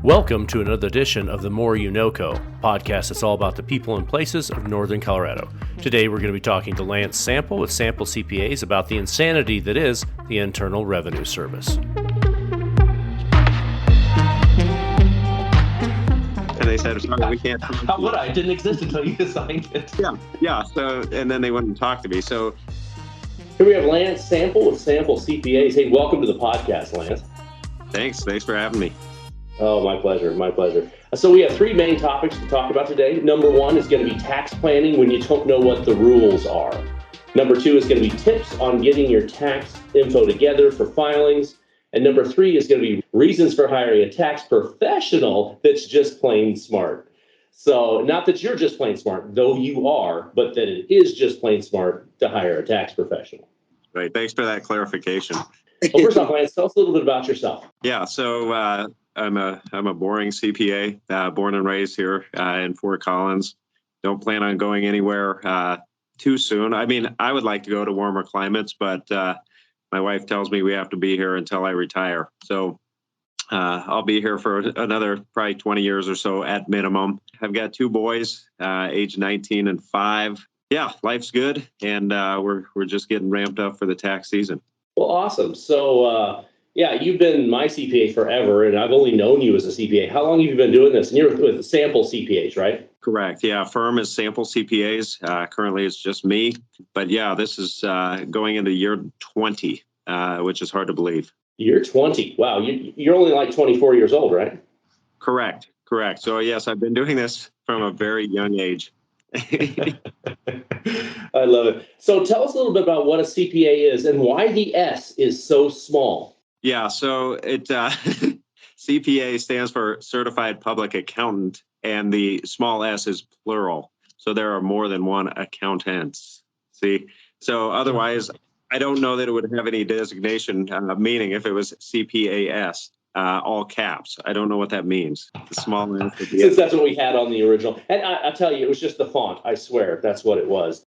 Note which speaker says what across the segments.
Speaker 1: Welcome to another edition of the More You NoCo podcast that's all about the people and places of Northern Colorado. Today we're going to be talking to Lance Sample with Sample CPAs about the insanity that is the Internal Revenue Service.
Speaker 2: And they said, sorry, we can't.
Speaker 1: How would I? It didn't exist until you signed it.
Speaker 2: Yeah. So, and then they wouldn't talk to me. So
Speaker 1: here we have Lance Sample with Sample CPAs. Hey, welcome to the podcast, Lance.
Speaker 2: Thanks for having me.
Speaker 1: Oh, my pleasure. So we have three main topics to talk about today. Number one is going to be tax planning when you don't know what the rules are. Number two is going to be tips on getting your tax info together for filings. And number three is going to be reasons for hiring a tax professional that's just plain smart. So not that you're just plain smart, though you are, but that it is just plain smart to hire a tax professional.
Speaker 2: Right. Thanks for that clarification.
Speaker 1: Well, first off, Lance, tell us a little bit about yourself.
Speaker 2: Yeah. So I'm a boring CPA, born and raised here in Fort Collins. Don't plan on going anywhere too soon. I mean, I would like to go to warmer climates, but my wife tells me we have to be here until I retire. So I'll be here for another probably 20 years or so at minimum. I've got two boys, age 19 and 5. Yeah, life's good, and we're just getting ramped up for the tax season.
Speaker 1: Well, awesome. So, you've been my CPA forever, and I've only known you as a CPA. How long have you been doing this? And you're with Sample CPAs, right?
Speaker 2: Correct. Yeah, firm is Sample CPAs. Currently, it's just me. But yeah, this is going into year 20, which is hard to believe.
Speaker 1: You're 20. Wow. You're only like 24 years old, right?
Speaker 2: Correct. So yes, I've been doing this from a very young age.
Speaker 1: I love it. So tell us a little bit about what a CPA is and why the S is so small.
Speaker 2: Yeah, so it CPA stands for Certified Public Accountant, and the small s is plural. So there are more than one accountants. See, so otherwise, I don't know that it would have any designation meaning if it was CPAS. All caps. I don't know what that means. The small s.
Speaker 1: Since that's what we had on the original. And I'll tell you, it was just the font. I swear, that's what it was.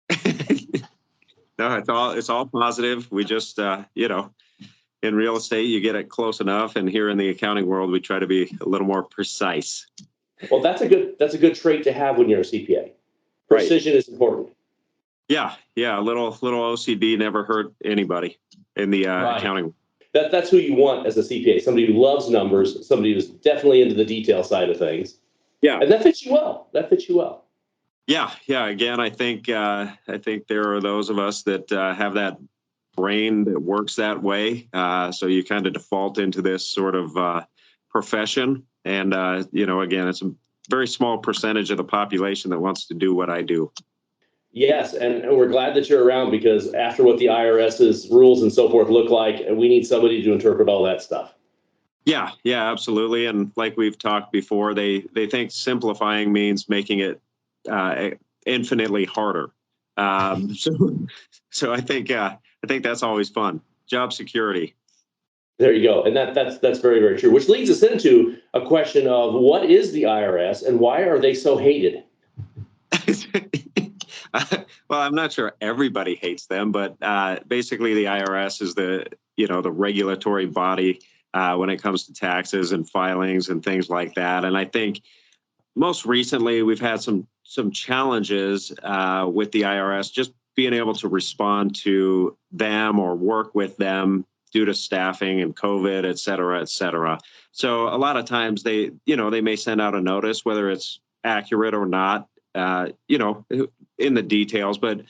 Speaker 2: No, it's all positive. We just, in real estate, you get it close enough. And here in the accounting world, we try to be a little more precise.
Speaker 1: Well, that's a good trait to have when you're a CPA. Precision is important.
Speaker 2: Yeah. A little OCD never hurt anybody in the accounting world.
Speaker 1: That's who you want as a CPA, somebody who loves numbers, somebody who's definitely into the detail side of things.
Speaker 2: Yeah.
Speaker 1: And that fits you well.
Speaker 2: Yeah. Again, I think there are those of us that have that brain that works that way. So you kind of default into this sort of profession. And, again, it's a very small percentage of the population that wants to do what I do.
Speaker 1: Yes, and we're glad that you're around because after what the IRS's rules and so forth look like, we need somebody to interpret all that stuff.
Speaker 2: Yeah, absolutely. And like we've talked before, they think simplifying means making it infinitely harder. So I think that's always fun. Job security.
Speaker 1: There you go, and that's very, very true. Which leads us into a question of what is the IRS and why are they so hated?
Speaker 2: Well, I'm not sure everybody hates them, but basically the IRS is the regulatory body when it comes to taxes and filings and things like that. And I think most recently we've had some challenges with the IRS just being able to respond to them or work with them due to staffing and COVID, et cetera, et cetera. So a lot of times they may send out a notice, whether it's accurate or not, in the details, but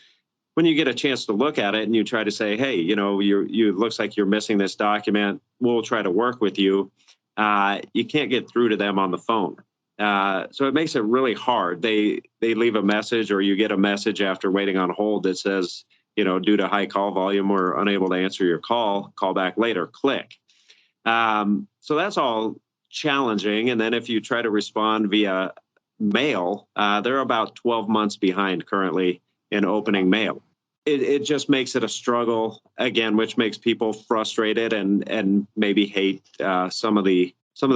Speaker 2: when you get a chance to look at it and you try to say, hey, you looks like you're missing this document, we'll try to work with you. You can't get through to them on the phone. So it makes it really hard. They leave a message or you get a message after waiting on hold that says, due to high call volume, we're unable to answer your call back later, click. So that's all challenging. And then if you try to respond via mail, they're about 12 months behind currently in opening mail. It just makes it a struggle again, which makes people frustrated and maybe hate some of the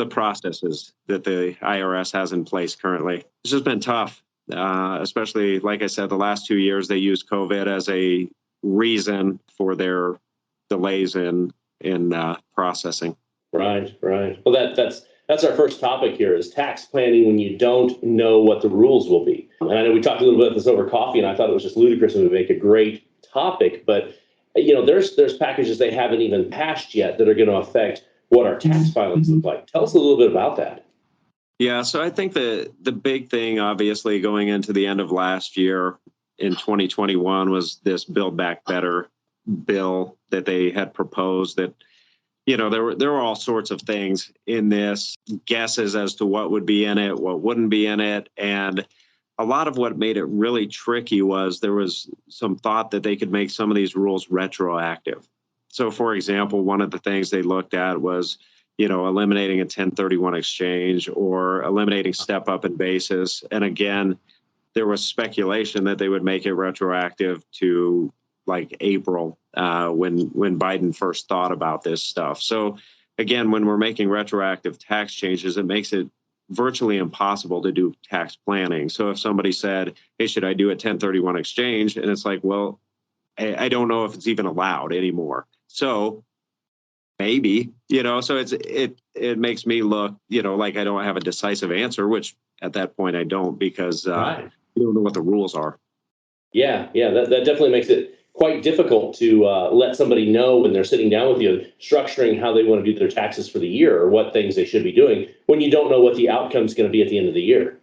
Speaker 2: processes that the IRS has in place currently. It's just been tough, especially like I said, the last 2 years they used COVID as a reason for their delays in processing.
Speaker 1: Right. Well, That's our first topic here is tax planning when you don't know what the rules will be. And I know we talked a little bit about this over coffee, and I thought it was just ludicrous and would make a great topic. But there's packages they haven't even passed yet that are going to affect what our tax filings look like. Tell us a little bit about that.
Speaker 2: Yeah, so I think the big thing, obviously, going into the end of last year in 2021 was this Build Back Better bill that they had proposed. That there were all sorts of things in this, guesses as to what would be in it, what wouldn't be in it, and a lot of what made it really tricky was there was some thought that they could make some of these rules retroactive. So, for example, one of the things they looked at was eliminating a 1031 exchange or eliminating step up in basis. And again, there was speculation that they would make it retroactive to like April when Biden first thought about this stuff. So again, when we're making retroactive tax changes, it makes it virtually impossible to do tax planning. So if somebody said, hey, should I do a 1031 exchange? And it's like, well, I don't know if it's even allowed anymore. So maybe, so it makes me look, like I don't have a decisive answer, which at that point I don't, because
Speaker 1: Right.
Speaker 2: you don't know what the rules are.
Speaker 1: Yeah, that definitely makes it quite difficult to let somebody know when they're sitting down with you, structuring how they want to do their taxes for the year or what things they should be doing when you don't know what the outcome is going to be at the end of the year.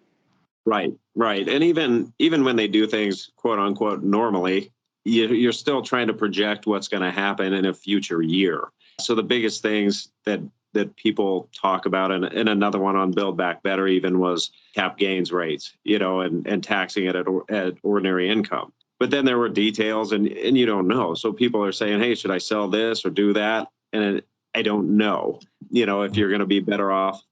Speaker 2: Right. And even when they do things, quote unquote, normally, you're still trying to project what's going to happen in a future year. So the biggest things that people talk about, and another one on Build Back Better even, was cap gains rates, and taxing it at ordinary income. But then there were details and you don't know. So people are saying, hey, should I sell this or do that? And I don't know, if you're going to be better off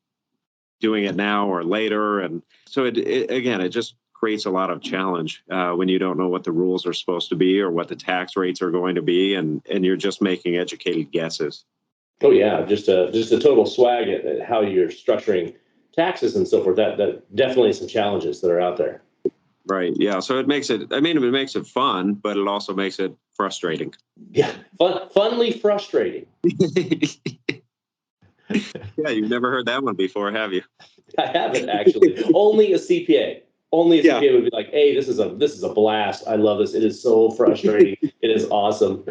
Speaker 2: doing it now or later. And so it just creates a lot of challenge when you don't know what the rules are supposed to be or what the tax rates are going to be, and you're just making educated guesses.
Speaker 1: Oh yeah, just a total swag at how you're structuring taxes and so forth. That definitely some challenges that are out there.
Speaker 2: Right. Yeah. So it makes it fun, but it also makes it frustrating.
Speaker 1: Yeah, funly frustrating.
Speaker 2: Yeah, you've never heard that one before, have you?
Speaker 1: I haven't actually. Only a CPA. Only a CPA would be like, "Hey, this is a blast. I love this. It is so frustrating. It is awesome."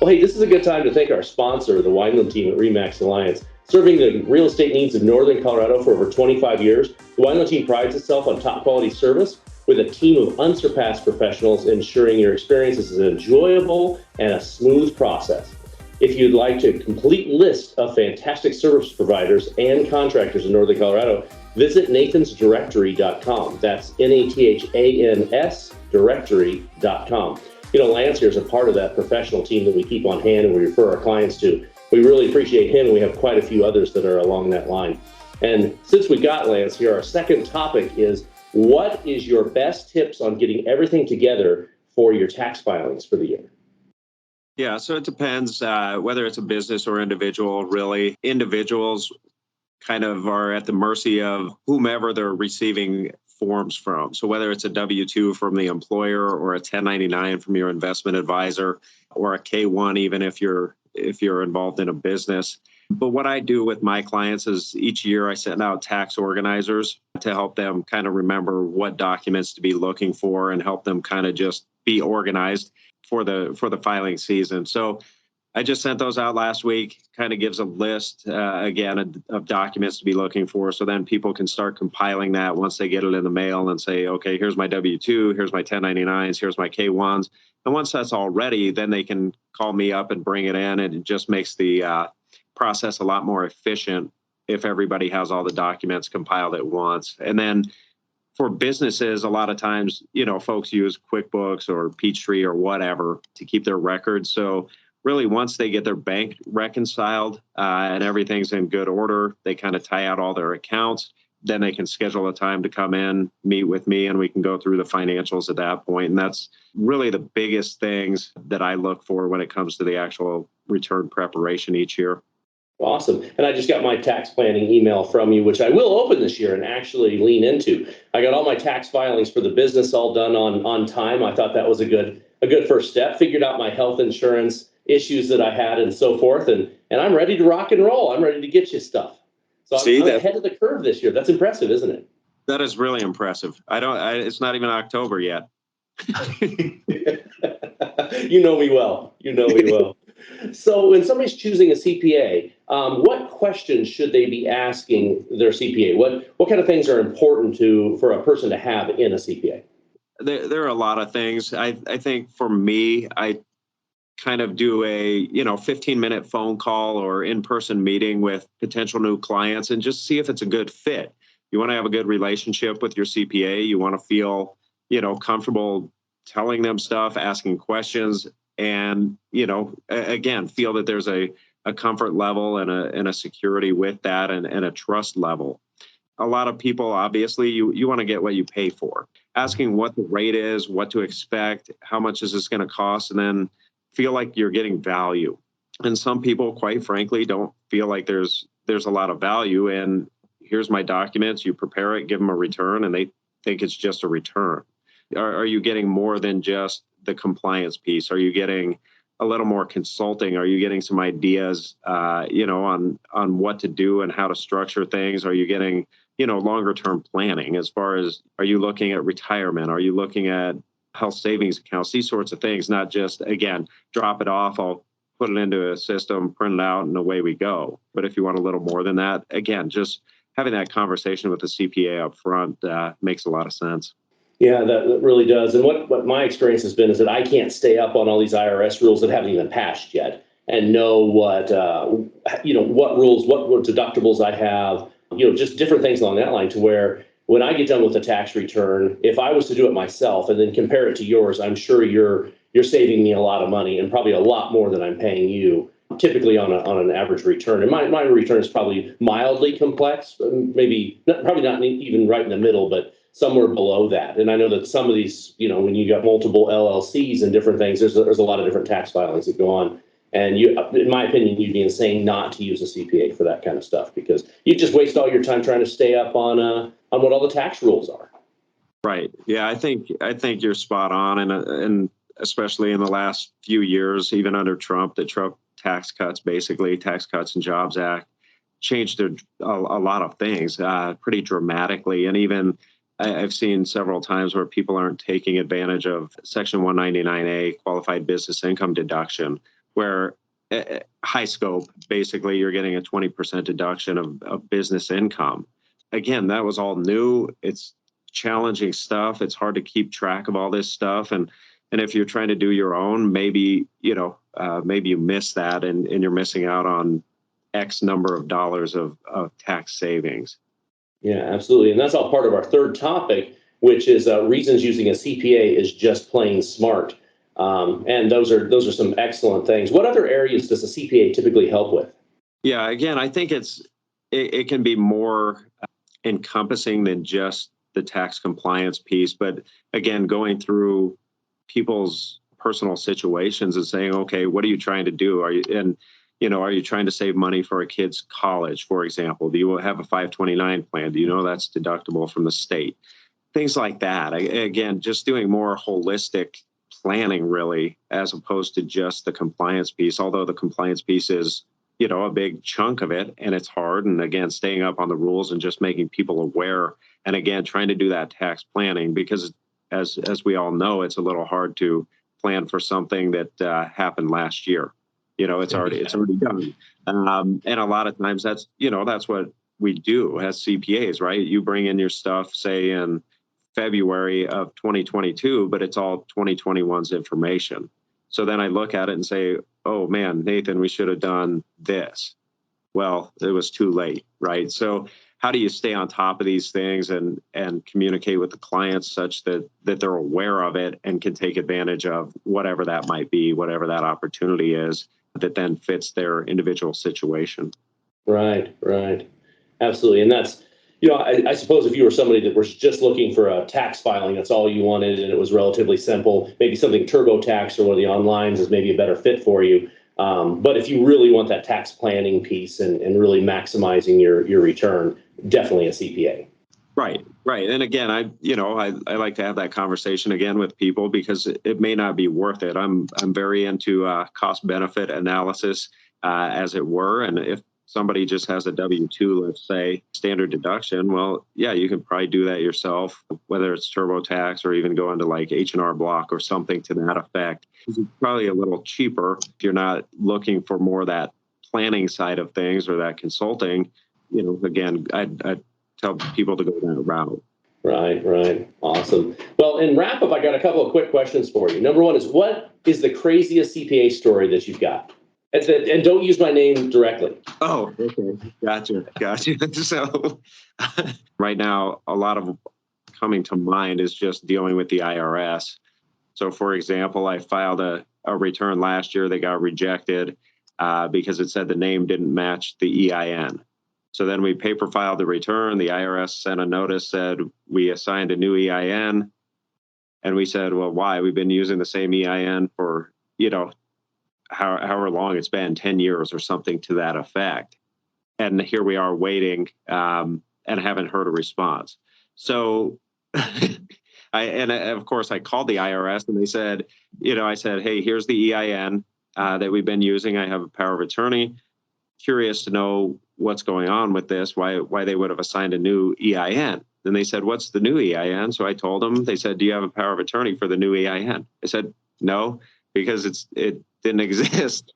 Speaker 1: Well, hey, this is a good time to thank our sponsor, the Weinland Team at RE/MAX Alliance. Serving the real estate needs of Northern Colorado for over 25 years, the Weinland Team prides itself on top quality service with a team of unsurpassed professionals, ensuring your experience is enjoyable and a smooth process. If you'd like a complete list of fantastic service providers and contractors in Northern Colorado, visit nathansdirectory.com. That's NATHANS directory.com. Lance here is a part of that professional team that we keep on hand and we refer our clients to. We really appreciate him, and we have quite a few others that are along that line. And since we got Lance here, our second topic is, what is your best tips on getting everything together for your tax filings for the year?
Speaker 2: Yeah, so it depends whether it's a business or individual, really. Individuals kind of are at the mercy of whomever they're receiving forms from. So whether it's a W-2 from the employer or a 1099 from your investment advisor or a K-1, even if you're involved in a business. But what I do with my clients is each year I send out tax organizers to help them kind of remember what documents to be looking for and help them kind of just be organized for the filing season. So I just sent those out last week, kind of gives a list, again, of documents to be looking for. So then people can start compiling that once they get it in the mail and say, okay, here's my W-2, here's my 1099s, here's my K-1s. And once that's all ready, then they can call me up and bring it in. And it just makes the process a lot more efficient if everybody has all the documents compiled at once. And then for businesses, a lot of times, folks use QuickBooks or Peachtree or whatever to keep their records. So really, once they get their bank reconciled and everything's in good order, they kind of tie out all their accounts. Then they can schedule a time to come in, meet with me, and we can go through the financials at that point. And that's really the biggest things that I look for when it comes to the actual return preparation each year.
Speaker 1: Awesome. And I just got my tax planning email from you, which I will open this year and actually lean into. I got all my tax filings for the business all done on time. I thought that was a good first step. Figured out my health insurance issues that I had and so forth. And I'm ready to rock and roll. I'm ready to get you stuff. So I'm ahead of the curve this year. That's impressive, isn't it?
Speaker 2: That is really impressive. It's not even October yet.
Speaker 1: You know me well. You know me well. So when somebody's choosing a CPA, what questions should they be asking their CPA? What kind of things are important for a person to have in a CPA?
Speaker 2: There are a lot of things. I think for me, I kind of do a 15-minute phone call or in-person meeting with potential new clients and just see if it's a good fit. You want to have a good relationship with your CPA. You want to feel comfortable telling them stuff, asking questions, and again, feel that there's a comfort level and a security with that, and a trust level. A lot of people, obviously, you want to get what you pay for. Asking what the rate is, what to expect, how much is this going to cost, and then feel like you're getting value. And some people, quite frankly, don't feel like there's a lot of value. And here's my documents, you prepare it, give them a return, and they think it's just a return. Are you getting more than just the compliance piece? Are you getting a little more consulting? Are you getting some ideas, on what to do and how to structure things? Are you getting, longer term planning as far as, are you looking at retirement? Are you looking at health savings accounts? These sorts of things, not just, again, drop it off, I'll put it into a system, print it out, and away we go. But if you want a little more than that, again, just having that conversation with the CPA up front makes a lot of sense.
Speaker 1: Yeah, that really does. And what my experience has been is that I can't stay up on all these IRS rules that haven't even passed yet and know what rules, what deductibles I have, just different things along that line, to where when I get done with the tax return, if I was to do it myself and then compare it to yours, I'm sure you're saving me a lot of money, and probably a lot more than I'm paying you typically on an average return. And my return is probably mildly complex, probably not even right in the middle, but somewhere below that. And I know that some of these, when you got multiple LLCs and different things, there's a lot of different tax filings that go on. And in my opinion, you'd be insane not to use a CPA for that kind of stuff, because you just waste all your time trying to stay up on what all the tax rules are.
Speaker 2: Right. Yeah, I think you're spot on, and especially in the last few years, even under Trump, the Trump tax cuts and Jobs Act changed a lot of things pretty dramatically. And even I've seen several times where people aren't taking advantage of Section 199A qualified business income deduction, where high scope, basically you're getting a 20% deduction of business income. Again, that was all new. It's challenging stuff. It's hard to keep track of all this stuff. And if you're trying to do your own, maybe you miss that and you're missing out on X number of dollars of tax savings.
Speaker 1: Yeah, absolutely. And that's all part of our third topic, which is reasons using a CPA is just plain smart. And those are some excellent things. What other areas does a CPA typically help with?
Speaker 2: Yeah, again, I think it can be more encompassing than just the tax compliance piece. But again, going through people's personal situations and saying, okay, what are you trying to do? Are you trying to save money for a kid's college, for example? Do you have a 529 plan? Do you know that's deductible from the state? Things like that. Again, just doing more holistic planning, really, as opposed to just the compliance piece, although the compliance piece is, a big chunk of it, and it's hard. And again, staying up on the rules and just making people aware. And again, trying to do that tax planning, because as we all know, it's a little hard to plan for something that happened last year. It's already done. And a lot of times that's what we do as CPAs, right? You bring in your stuff, say in February of 2022, but it's all 2021's information. So then I look at it and say, oh man, Nathan, we should have done this. Well, it was too late, right? So how do you stay on top of these things and communicate with the clients such that they're aware of it and can take advantage of whatever that might be, whatever that opportunity is that then fits their individual situation?
Speaker 1: Right. Absolutely. And that's, I suppose if you were somebody that was just looking for a tax filing, that's all you wanted, and it was relatively simple, maybe something TurboTax or one of the onlines is maybe a better fit for you. But if you really want that tax planning piece and really maximizing your return, definitely a CPA.
Speaker 2: Right, right. And again, I like to have that conversation again with people because it may not be worth it. I'm very into cost benefit analysis, as it were. And if somebody just has a W-2, let's say standard deduction, well, yeah, you can probably do that yourself, whether it's TurboTax or even go into like H&R Block or something to that effect. It's probably a little cheaper if you're not looking for more of that planning side of things or that consulting. Again, I tell people to go that route.
Speaker 1: Right, right. Awesome. Well, in wrap up, I got a couple of quick questions for you. Number one is, what is the craziest CPA story that you've got? And don't use my name directly.
Speaker 2: Oh, okay. Gotcha. So right now, a lot of coming to mind is just dealing with the IRS. So for example, I filed a return last year that got rejected because it said the name didn't match the EIN. So then we paper filed the return. The IRS sent a notice, said we assigned a new EIN. And we said, well, why? We've been using the same EIN for, however long it's been, 10 years or something to that effect. And here we are waiting and haven't heard a response. So of course, I called the IRS and they said, I said, hey, here's the EIN that we've been using. I have a power of attorney. Curious to know what's going on with this, why they would have assigned a new EIN. Then they said, what's the new EIN? So I told them. They said, do you have a power of attorney for the new EIN? I said, no, because it didn't exist.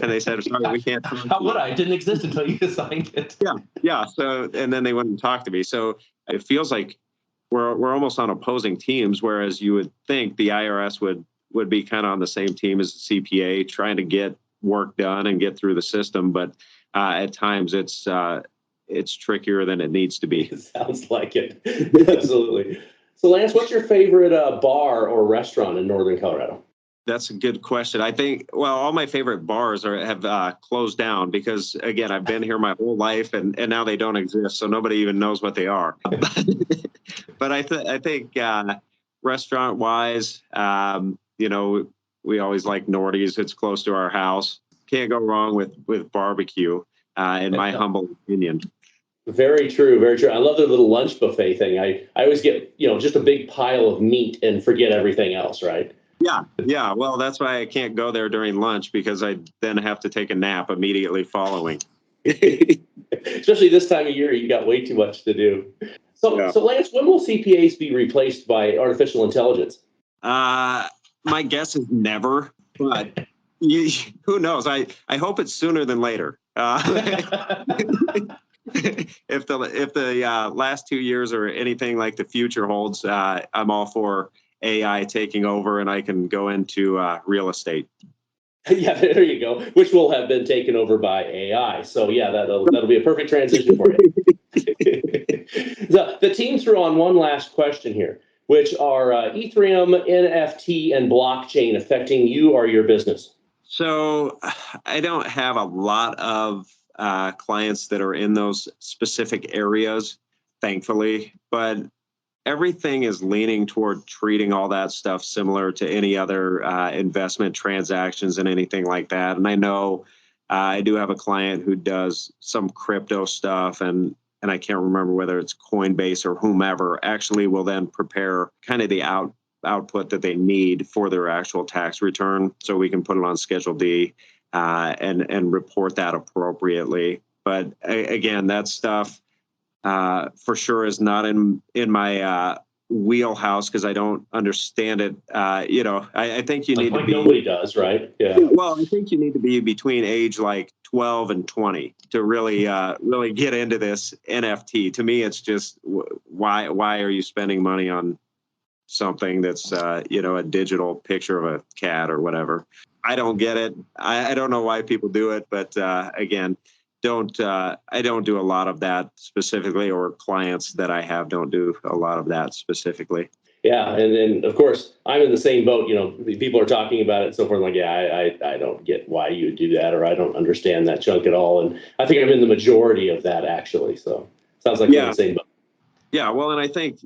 Speaker 2: And they said, sorry, we can't.
Speaker 1: How would I? It didn't exist until you assigned it.
Speaker 2: Yeah. So, and then they wouldn't talk to me. So it feels like we're almost on opposing teams, whereas you would think the IRS would be kind of on the same team as the CPA, trying to get work done and get through the system. But at times it's trickier than it needs to be.
Speaker 1: It sounds like it. Absolutely. So Lance, what's your favorite bar or restaurant in Northern Colorado?
Speaker 2: That's a good question. I think, well, all my favorite bars have closed down because, again, I've been here my whole life and now they don't exist. So nobody even knows what they are. But I think restaurant wise, we always like Nordy's. It's close to our house. Can't go wrong with barbecue, in my humble opinion.
Speaker 1: Very true. Very true. I love their little lunch buffet thing. I always get, just a big pile of meat and forget everything else, right?
Speaker 2: Yeah. Well, that's why I can't go there during lunch because I then have to take a nap immediately following.
Speaker 1: Especially this time of year, you got way too much to do. So Lance, when will CPAs be replaced by artificial intelligence?
Speaker 2: My guess is never, but who knows? I hope it's sooner than later. If the last 2 years or anything like the future holds, I'm all for AI taking over and I can go into real estate.
Speaker 1: Yeah, there you go. Which will have been taken over by AI. So yeah, that'll be a perfect transition for you. The team threw on one last question here, which are Ethereum, NFT, and blockchain affecting you or your business?
Speaker 2: So I don't have a lot of clients that are in those specific areas, thankfully, but everything is leaning toward treating all that stuff similar to any other investment transactions and anything like that. And I know I do have a client who does some crypto stuff, and I can't remember whether it's Coinbase or whomever actually will then prepare kind of the output that they need for their actual tax return, so we can put it on Schedule D and report that appropriately. But again, that stuff for sure is not in my wheelhouse because I don't understand it. I think you need to be.
Speaker 1: Nobody does, right? Yeah.
Speaker 2: Well, I think you need to be between age like 12 and 20 to really get into this NFT. To me, it's just why are you spending money on something that's a digital picture of a cat or whatever? I don't get it. I don't know why people do it, but again. I don't do a lot of that specifically, or clients that I have don't do a lot of that specifically.
Speaker 1: Yeah, and then of course I'm in the same boat. People are talking about it and so forth. Like, yeah, I don't get why you would do that, or I don't understand that chunk at all. And I think I'm in the majority of that actually. So sounds like we're in the same boat.
Speaker 2: Yeah, well, and I think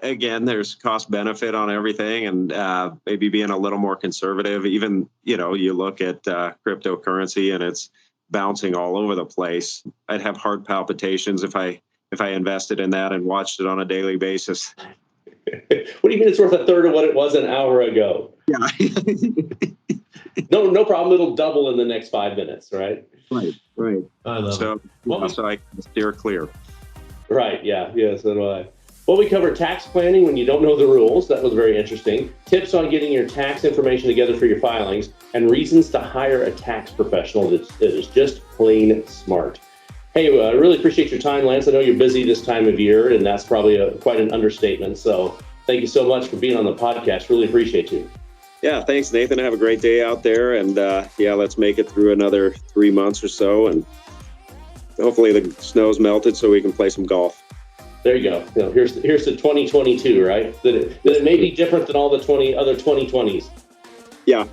Speaker 2: again, there's cost benefit on everything, and maybe being a little more conservative. Even you look at cryptocurrency and it's bouncing all over the place. I'd have heart palpitations if I if I invested in that and watched it on a daily basis.
Speaker 1: What do you mean it's worth a third of what it was an hour ago?
Speaker 2: Yeah.
Speaker 1: No problem. It'll double in the next 5 minutes, right?
Speaker 2: Right.
Speaker 3: I love it.
Speaker 2: So I can steer clear.
Speaker 1: Right. Yeah. So do I. Well, we covered tax planning when you don't know the rules. That was very interesting. Tips on getting your tax information together for your filings, and reasons to hire a tax professional that is just plain smart. Hey, I really appreciate your time, Lance. I know you're busy this time of year, and that's probably quite an understatement. So thank you so much for being on the podcast. Really appreciate you.
Speaker 2: Yeah, thanks, Nathan. Have a great day out there. And let's make it through another 3 months or so. And hopefully the snow's melted so we can play some golf.
Speaker 1: There you go. Here's the 2022, right? That it may be different than all the other 2020s.
Speaker 2: Yeah.